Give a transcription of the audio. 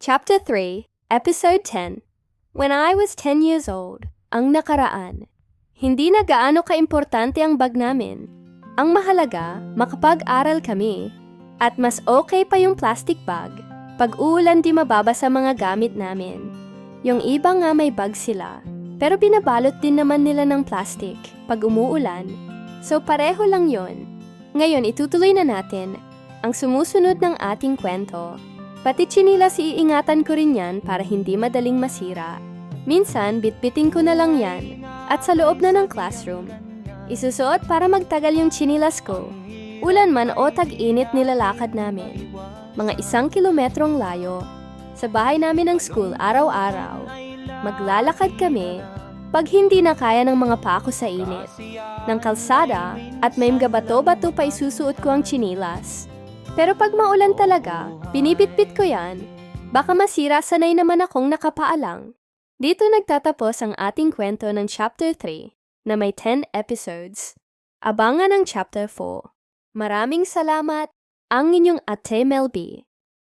Chapter 3, Episode 10. When I was 10 years old, ang nakaraan. Hindi na gaano kaimportante ang bag namin. Ang mahalaga, makapag-aral kami. At mas okay pa yung plastic bag. Pag uulan di mababasa mga gamit namin. Yung iba nga may bag sila. Pero binabalot din naman nila ng plastic pag umuulan. So pareho lang yon. Ngayon itutuloy na natin ang sumusunod ng ating kwento. Pati tsinilas iingatan ko rin yan para hindi madaling masira. Minsan, bitbitin ko na lang yan. At sa loob na ng classroom, isusuot para magtagal yung tsinilas ko. Ulan man o tag-init nilalakad namin. Mga 1 kilometrong layo. Sa bahay namin ng school araw-araw. Maglalakad kami pag hindi na kaya ng mga pako sa init. Ng kalsada at may mga bato-bato pa isusuot ko ang tsinilas. Pero pag maulan talaga, binibitbit ko yan. Baka masira, sanay naman akong nakapaalang. Dito nagtatapos ang ating kwento ng Chapter 3 na may 10 episodes. Abangan ang Chapter 4. Maraming salamat, ang inyong Ate Melby.